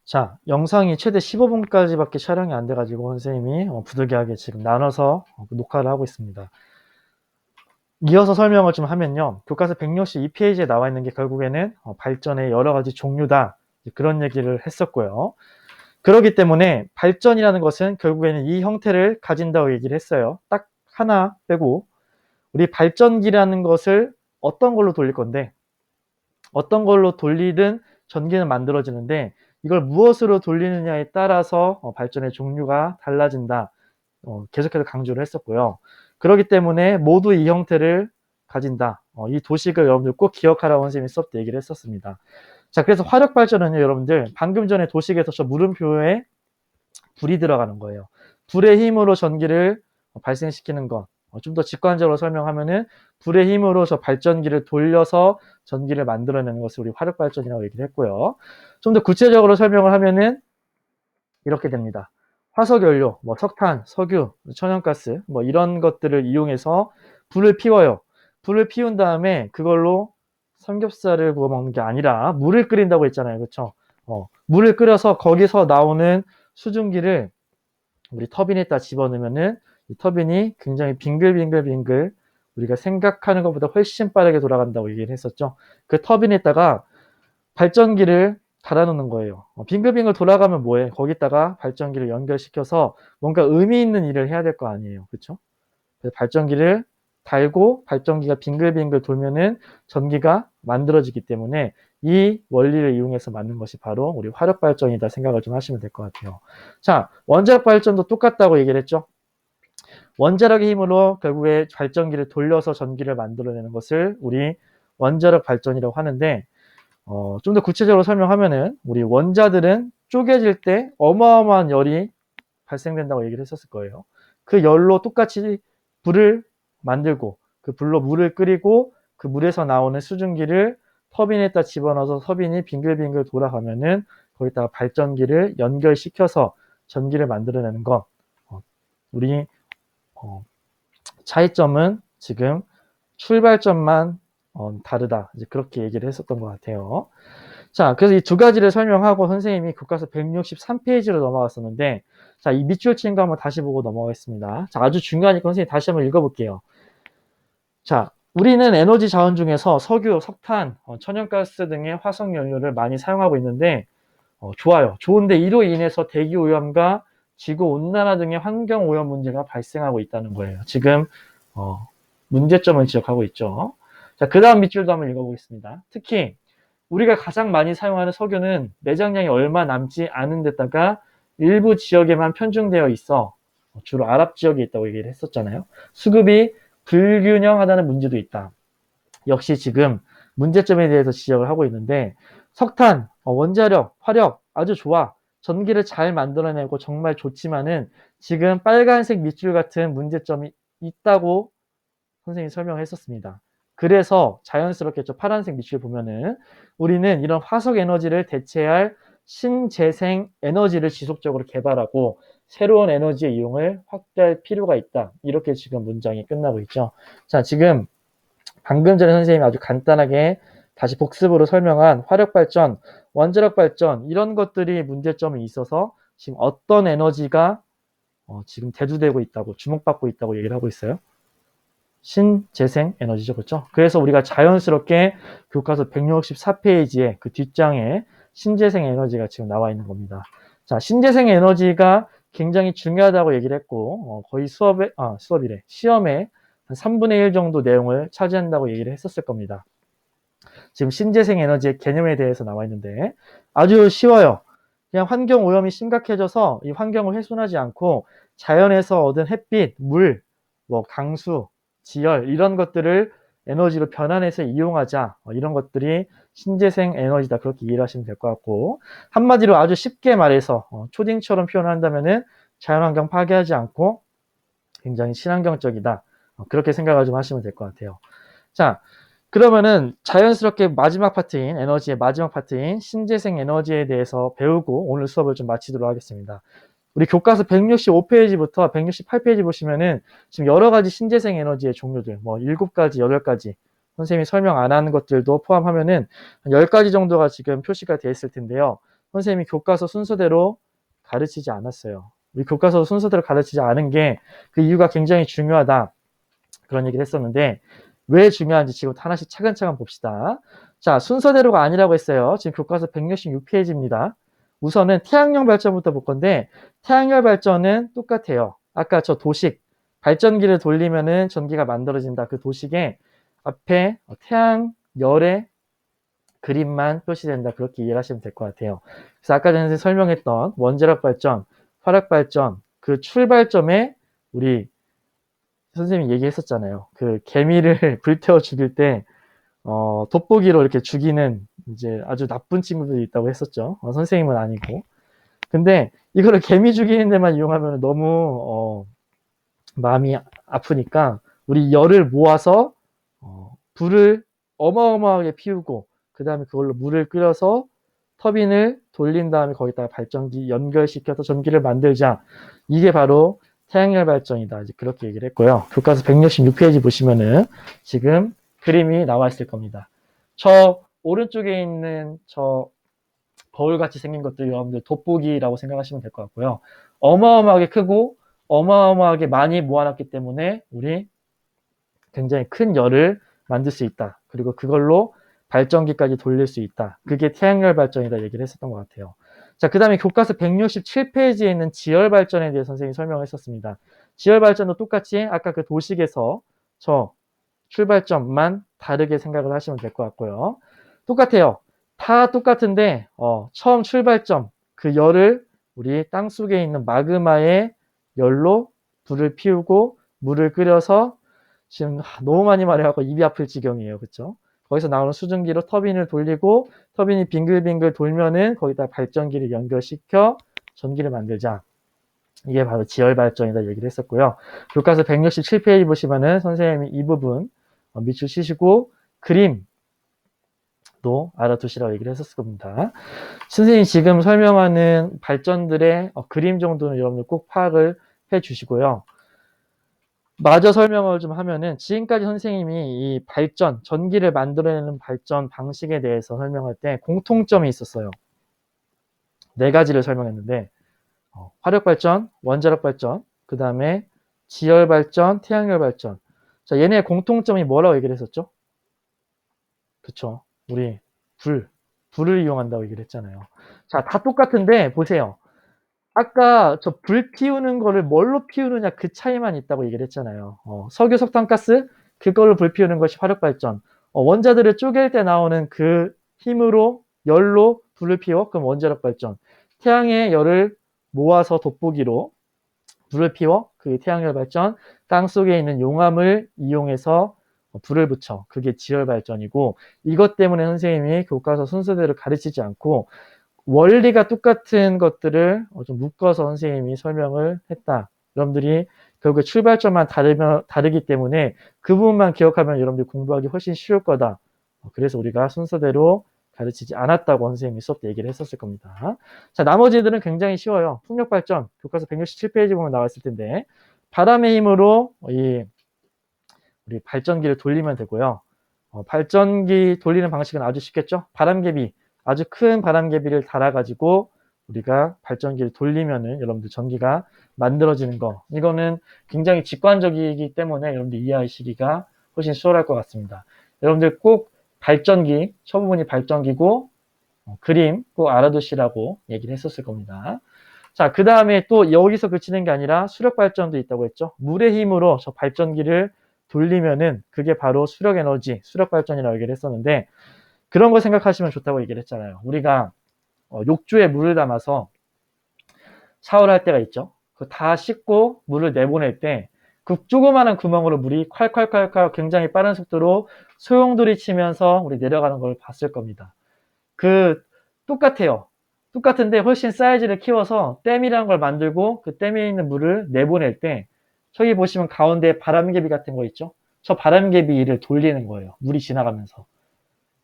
자, 영상이 최대 15분까지밖에 촬영이 안 돼가지고 선생님이 부득이하게 지금 나눠서 녹화를 하고 있습니다. 이어서 설명을 좀 하면요. 교과서 162페이지에 나와 있는 게 결국에는 발전의 여러 가지 종류다. 그런 얘기를 했었고요. 그렇기 때문에 발전이라는 것은 결국에는 이 형태를 가진다고 얘기를 했어요. 딱 하나 빼고 우리 발전기라는 것을 어떤 걸로 돌릴 건데 어떤 걸로 돌리든 전기는 만들어지는데 이걸 무엇으로 돌리느냐에 따라서 발전의 종류가 달라진다. 계속해서 강조를 했었고요. 그렇기 때문에 모두 이 형태를 가진다. 이 도식을 여러분들 꼭 기억하라고 선생님이 수업 때 얘기를 했었습니다. 자, 그래서 화력 발전은요, 여러분들 방금 전에 도식에서 저 물음표에 불이 들어가는 거예요. 불의 힘으로 전기를 발생시키는 것. 좀 더 직관적으로 설명하면은 불의 힘으로 저 발전기를 돌려서 전기를 만들어내는 것을 우리 화력 발전이라고 얘기를 했고요. 좀 더 구체적으로 설명을 하면은 이렇게 됩니다. 화석연료, 뭐 석탄, 석유, 천연가스, 뭐 이런 것들을 이용해서 불을 피워요. 불을 피운 다음에 그걸로 삼겹살을 구워 먹는 게 아니라 물을 끓인다고 했잖아요. 그렇죠? 물을 끓여서 거기서 나오는 수증기를 우리 터빈에다 집어넣으면은 이 터빈이 굉장히 빙글빙글빙글 우리가 생각하는 것보다 훨씬 빠르게 돌아간다고 얘기를 했었죠. 그 터빈에다가 발전기를 달아놓는 거예요. 빙글빙글 돌아가면 뭐해? 거기다가 발전기를 연결시켜서 뭔가 의미 있는 일을 해야 될 거 아니에요. 그렇죠? 그래서 발전기를 달고 발전기가 빙글빙글 돌면은 전기가 만들어지기 때문에 이 원리를 이용해서 만든 것이 바로 우리 화력 발전이다 생각을 좀 하시면 될 것 같아요. 자, 원자력 발전도 똑같다고 얘기를 했죠. 원자력의 힘으로 결국에 발전기를 돌려서 전기를 만들어내는 것을 우리 원자력 발전이라고 하는데 좀 더 구체적으로 설명하면은 우리 원자들은 쪼개질 때 어마어마한 열이 발생된다고 얘기를 했었을 거예요. 그 열로 똑같이 불을 만들고 그 불로 물을 끓이고 그 물에서 나오는 수증기를 터빈에다 집어넣어서 터빈이 빙글빙글 돌아가면은 거기다가 발전기를 연결시켜서 전기를 만들어내는 것. 우리 차이점은 지금 출발점만 다르다. 이제 그렇게 얘기를 했었던 것 같아요. 자, 그래서 이 두 가지를 설명하고 선생님이 교과서 163페이지로 넘어갔었는데, 자, 이 밑줄 친 거 한번 다시 보고 넘어가겠습니다. 자, 아주 중요하니까 선생님 다시 한번 읽어볼게요. 자, 우리는 에너지 자원 중에서 석유, 석탄, 천연가스 등의 화석연료를 많이 사용하고 있는데, 좋아요. 좋은데 이로 인해서 대기오염과 지구온난화 등의 환경오염 문제가 발생하고 있다는 거예요. 지금 문제점을 지적하고 있죠. 자, 그 다음 밑줄도 한번 읽어보겠습니다. 특히 우리가 가장 많이 사용하는 석유는 내장량이 얼마 남지 않은 데다가 일부 지역에만 편중되어 있어 주로 아랍 지역에 있다고 얘기를 했었잖아요. 수급이 불균형하다는 문제도 있다. 역시 지금 문제점에 대해서 지적을 하고 있는데 석탄, 원자력, 화력 아주 좋아. 전기를 잘 만들어내고 정말 좋지만은 지금 빨간색 밑줄 같은 문제점이 있다고 선생님이 설명했었습니다. 그래서 자연스럽게 저 파란색 밑줄 보면은 우리는 이런 화석 에너지를 대체할 신재생 에너지를 지속적으로 개발하고 새로운 에너지의 이용을 확대할 필요가 있다. 이렇게 지금 문장이 끝나고 있죠. 자, 지금 방금 전에 선생님이 아주 간단하게 다시 복습으로 설명한 화력 발전, 원자력 발전 이런 것들이 문제점이 있어서 지금 어떤 에너지가 지금 대두되고 있다고 주목받고 있다고 얘기를 하고 있어요. 신재생 에너지죠. 그렇죠? 그래서 우리가 자연스럽게 교과서 164페이지에 그 뒷장에 신재생 에너지가 지금 나와 있는 겁니다. 자, 신재생 에너지가 굉장히 중요하다고 얘기를 했고 거의 시험에 한 3분의 1 정도 내용을 차지한다고 얘기를 했었을 겁니다. 지금 신재생 에너지의 개념에 대해서 나와 있는데 아주 쉬워요. 그냥 환경 오염이 심각해져서 이 환경을 훼손하지 않고 자연에서 얻은 햇빛, 물, 뭐 강수, 지열 이런 것들을 에너지로 변환해서 이용하자. 이런 것들이 신재생 에너지다. 그렇게 이해를 하시면 될 것 같고 한마디로 아주 쉽게 말해서 초딩처럼 표현한다면은 자연환경 파괴하지 않고 굉장히 친환경적이다. 그렇게 생각을 좀 하시면 될 것 같아요. 자, 그러면은 자연스럽게 마지막 파트인 에너지의 마지막 파트인 신재생 에너지에 대해서 배우고 오늘 수업을 좀 마치도록 하겠습니다. 우리 교과서 165페이지부터 168페이지 보시면은 지금 여러 가지 신재생 에너지의 종류들, 뭐 7가지, 8가지 선생님이 설명 안 하는 것들도 포함하면은 한 10가지 정도가 지금 표시가 되어 있을 텐데요. 선생님이 교과서 순서대로 가르치지 않았어요. 우리 교과서 순서대로 가르치지 않은 게 그 이유가 굉장히 중요하다. 그런 얘기를 했었는데 왜 중요한지 지금 하나씩 차근차근 봅시다. 자, 순서대로가 아니라고 했어요. 지금 교과서 166페이지입니다. 우선은 태양열 발전부터 볼 건데 태양열 발전은 똑같아요. 아까 저 도식 발전기를 돌리면은 전기가 만들어진다. 그 도식에 앞에 태양열의 그림만 표시된다. 그렇게 이해를 하시면 될 것 같아요. 그래서 아까 전에 설명했던 원자력 발전, 화력 발전 그 출발점에 우리 선생님이 얘기했었잖아요. 그 개미를 불태워 죽일 때 돋보기로 이렇게 죽이는 이제 아주 나쁜 친구들이 있다고 했었죠. 선생님은 아니고. 근데 이거를 개미 죽이는 데만 이용하면 너무 마음이 아프니까 우리 열을 모아서 불을 어마어마하게 피우고 그 다음에 그걸로 물을 끓여서 터빈을 돌린 다음에 거기다가 발전기 연결시켜서 전기를 만들자. 이게 바로 태양열 발전이다. 이제 그렇게 얘기를 했고요. 교과서 166페이지 보시면은 지금 그림이 나와 있을 겁니다. 저 오른쪽에 있는 저 거울같이 생긴 것들 여러분들 돋보기라고 생각하시면 될 것 같고요. 어마어마하게 크고 어마어마하게 많이 모아놨기 때문에 우리 굉장히 큰 열을 만들 수 있다. 그리고 그걸로 발전기까지 돌릴 수 있다. 그게 태양열 발전이다 얘기를 했었던 것 같아요. 자, 그 다음에 교과서 167페이지에 있는 지열 발전에 대해 선생님이 설명을 했었습니다. 지열 발전도 똑같이 아까 그 도식에서 저 출발점만 다르게 생각을 하시면 될 것 같고요. 똑같아요. 다 똑같은데 처음 출발점 그 열을 우리 땅속에 있는 마그마의 열로 불을 피우고 물을 끓여서 지금 너무 많이 말해갖고 입이 아플 지경이에요. 그쵸? 거기서 나오는 수증기로 터빈을 돌리고 터빈이 빙글빙글 돌면은 거기다 발전기를 연결시켜 전기를 만들자. 이게 바로 지열 발전이다 얘기를 했었고요. 교과서 167페이지 보시면은 선생님이 이 부분 밑줄 치시고 그림도 알아두시라고 얘기를 했었을 겁니다. 선생님이 지금 설명하는 발전들의 그림 정도는 여러분들 꼭 파악을 해 주시고요. 마저 설명을 좀 하면은 지금까지 선생님이 이 발전, 전기를 만들어내는 발전 방식에 대해서 설명할 때 공통점이 있었어요. 4가지를 설명했는데 화력 발전, 원자력 발전, 그 다음에 지열 발전, 태양열 발전. 자, 얘네의 공통점이 뭐라고 얘기를 했었죠? 그쵸. 우리 불을 이용한다고 얘기를 했잖아요. 자, 다 똑같은데 보세요. 아까 저 불 피우는 거를 뭘로 피우느냐 그 차이만 있다고 얘기를 했잖아요. 석유, 석탄, 가스 그걸로 불 피우는 것이 화력 발전. 원자들을 쪼갤 때 나오는 그 힘으로 열로 불을 피워 그럼 원자력 발전. 태양의 열을 모아서 돋보기로 불을 피워 그게 태양열 발전. 땅 속에 있는 용암을 이용해서 불을 붙여 그게 지열 발전이고 이것 때문에 선생님이 교과서 순서대로 가르치지 않고 원리가 똑같은 것들을 좀 묶어서 선생님이 설명을 했다. 여러분들이 결국에 출발점만 다르기 때문에 그 부분만 기억하면 여러분들이 공부하기 훨씬 쉬울 거다. 그래서 우리가 순서대로 가르치지 않았다고 선생님이 수업 때 얘기를 했었을 겁니다. 자, 나머지들은 굉장히 쉬워요. 풍력 발전, 교과서 167페이지 보면 나와 있을 텐데 바람의 힘으로 우리 발전기를 돌리면 되고요. 발전기 돌리는 방식은 아주 쉽겠죠? 바람개비, 아주 큰 바람개비를 달아가지고 우리가 발전기를 돌리면은 여러분들 전기가 만들어지는 거. 이거는 굉장히 직관적이기 때문에 여러분들 이해하시기가 훨씬 수월할 것 같습니다. 여러분들 꼭 발전기, 첫 부분이 발전기고 그림 꼭 알아두시라고 얘기를 했었을 겁니다. 자, 그 다음에 또 여기서 그치는 게 아니라 수력 발전도 있다고 했죠. 물의 힘으로 저 발전기를 돌리면은 그게 바로 수력 에너지, 수력 발전이라고 얘기를 했었는데 그런 거 생각하시면 좋다고 얘기를 했잖아요. 우리가 욕조에 물을 담아서 샤워를 할 때가 있죠. 그 다 씻고 물을 내보낼 때 그 조그마한 구멍으로 물이 콸콸콸콸 굉장히 빠른 속도로 소용돌이 치면서 우리 내려가는 걸 봤을 겁니다. 그 똑같아요. 똑같은데 훨씬 사이즈를 키워서 댐이라는 걸 만들고 그 댐에 있는 물을 내보낼 때 저기 보시면 가운데 바람개비 같은 거 있죠? 저 바람개비를 돌리는 거예요. 물이 지나가면서.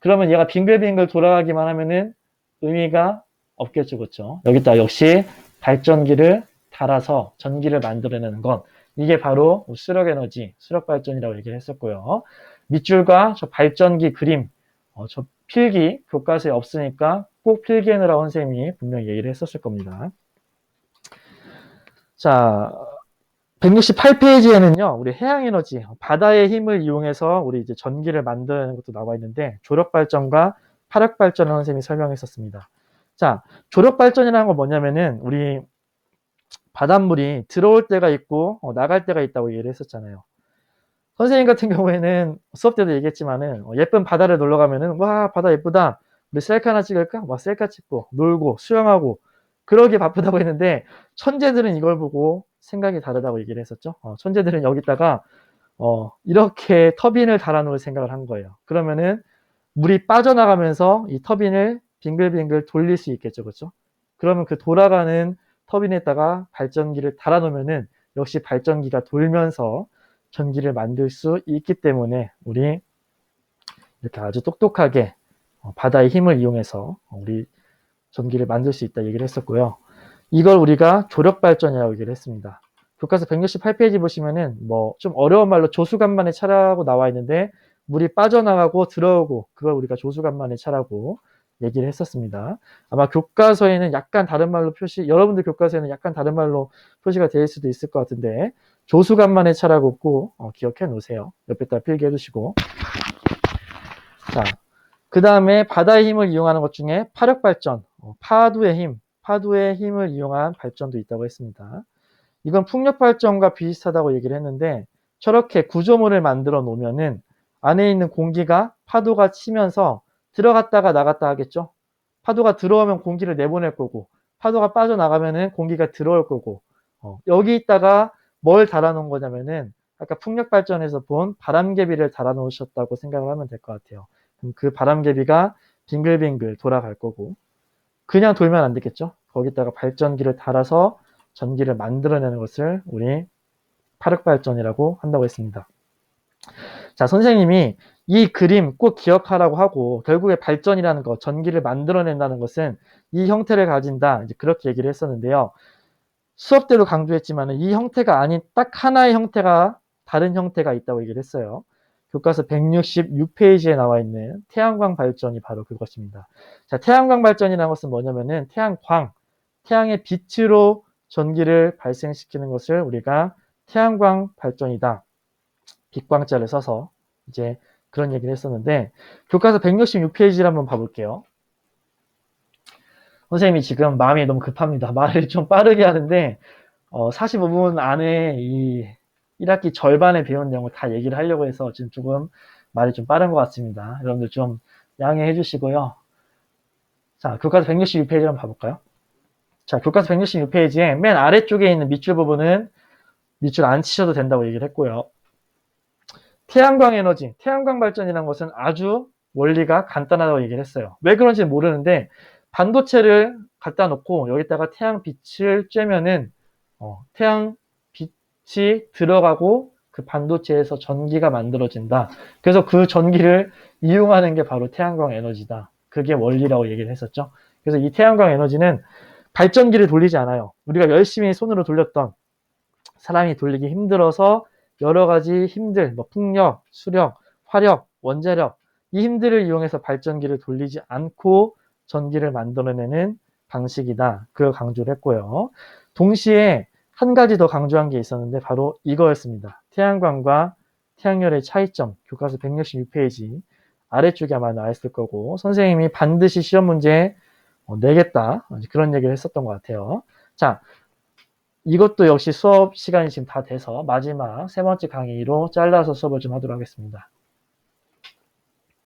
그러면 얘가 빙글빙글 돌아가기만 하면은 의미가 없겠죠. 그렇죠? 여기다 역시 발전기를 달아서 전기를 만들어내는 건 이게 바로 수력 에너지, 수력 발전이라고 얘기를 했었고요. 밑줄과 저 발전기 그림, 저 필기 교과서에 없으니까 꼭 필기해놓으라고 선생님이 분명히 얘기를 했었을 겁니다. 자, 168페이지에는요, 우리 해양에너지, 바다의 힘을 이용해서 우리 이제 전기를 만드는 것도 나와 있는데, 조력발전과 파력발전을 선생님이 설명했었습니다. 자, 조력발전이라는 건 뭐냐면은, 우리 바닷물이 들어올 때가 있고, 나갈 때가 있다고 얘기를 했었잖아요. 선생님 같은 경우에는 수업 때도 얘기했지만은, 예쁜 바다를 놀러 가면은, 와, 바다 예쁘다. 우리 셀카 하나 찍을까? 막 셀카 찍고, 놀고, 수영하고, 그러기 바쁘다고 했는데, 천재들은 이걸 보고 생각이 다르다고 얘기를 했었죠. 천재들은 여기다가, 이렇게 터빈을 달아놓을 생각을 한 거예요. 그러면은, 물이 빠져나가면서 이 터빈을 빙글빙글 돌릴 수 있겠죠. 그렇죠? 그러면 그 돌아가는 터빈에다가 발전기를 달아놓으면은, 역시 발전기가 돌면서 전기를 만들 수 있기 때문에 우리 이렇게 아주 똑똑하게 바다의 힘을 이용해서 우리 전기를 만들 수 있다 얘기를 했었고요. 이걸 우리가 조력발전이라고 얘기를 했습니다. 교과서 168페이지 보시면은 뭐 좀 어려운 말로 조수간만의 차라고 나와 있는데 물이 빠져나가고 들어오고 그걸 우리가 조수간만의 차라고 얘기를 했었습니다. 아마 교과서에는 약간 다른 말로 여러분들 교과서에는 약간 다른 말로 표시가 될 수도 있을 것 같은데 조수간만의 차라고 꼭 기억해 놓으세요. 옆에다 필기해 두시고. 자, 그 다음에 바다의 힘을 이용하는 것 중에 파력발전, 파도의 힘을 이용한 발전도 있다고 했습니다. 이건 풍력발전과 비슷하다고 얘기를 했는데 저렇게 구조물을 만들어 놓으면은 안에 있는 공기가 파도가 치면서 들어갔다가 나갔다 하겠죠. 파도가 들어오면 공기를 내보낼 거고 파도가 빠져나가면은 공기가 들어올 거고 여기 있다가 뭘 달아놓은 거냐면은 아까 풍력발전에서 본 바람개비를 달아놓으셨다고 생각을 하면 될 것 같아요. 그럼 그 바람개비가 빙글빙글 돌아갈 거고 그냥 돌면 안 되겠죠. 거기다가 발전기를 달아서 전기를 만들어내는 것을 우리 파력발전이라고 한다고 했습니다. 자, 선생님이 이 그림 꼭 기억하라고 하고 결국에 발전이라는 것, 전기를 만들어낸다는 것은 이 형태를 가진다. 이제 그렇게 얘기를 했었는데요. 수업 때도 강조했지만 이 형태가 아닌 딱 하나의 형태가 다른 형태가 있다고 얘기를 했어요. 교과서 166페이지에 나와 있는 태양광 발전이 바로 그것입니다. 자, 태양광 발전이라는 것은 뭐냐면은 태양의 빛으로 전기를 발생시키는 것을 우리가 태양광 발전이다. 빛광자를 써서 이제 그런 얘기를 했었는데 교과서 166페이지를 한번 봐볼게요. 선생님이 지금 마음이 너무 급합니다. 말을 좀 빠르게 하는데 45분 안에 이 1학기 절반에 배운 내용을 다 얘기를 하려고 해서 지금 조금 말이 좀 빠른 것 같습니다. 여러분들 좀 양해해 주시고요. 자, 교과서 166페이지 한번 봐볼까요? 자, 교과서 166페이지에 맨 아래쪽에 있는 밑줄 부분은 밑줄 안 치셔도 된다고 얘기를 했고요. 태양광 에너지, 태양광 발전이라는 것은 아주 원리가 간단하다고 얘기를 했어요. 왜 그런지 모르는데 반도체를 갖다 놓고 여기다가 태양빛을 쬐면은 태양빛이 들어가고 그 반도체에서 전기가 만들어진다. 그래서 그 전기를 이용하는 게 바로 태양광 에너지다. 그게 원리라고 얘기를 했었죠. 그래서 이 태양광 에너지는 발전기를 돌리지 않아요. 우리가 열심히 손으로 돌렸던 사람이 돌리기 힘들어서 여러 가지 힘들, 뭐 풍력, 수력, 화력, 원자력 이 힘들을 이용해서 발전기를 돌리지 않고 전기를 만들어내는 방식이다. 그걸 강조를 했고요. 동시에 한 가지 더 강조한 게 있었는데 바로 이거였습니다. 태양광과 태양열의 차이점, 교과서 166페이지 아래쪽에 아마 나와 있을 거고 선생님이 반드시 시험 문제에 내겠다. 그런 얘기를 했었던 것 같아요. 자, 이것도 역시 수업 시간이 지금 다 돼서 마지막 세 번째 강의로 잘라서 수업을 좀 하도록 하겠습니다.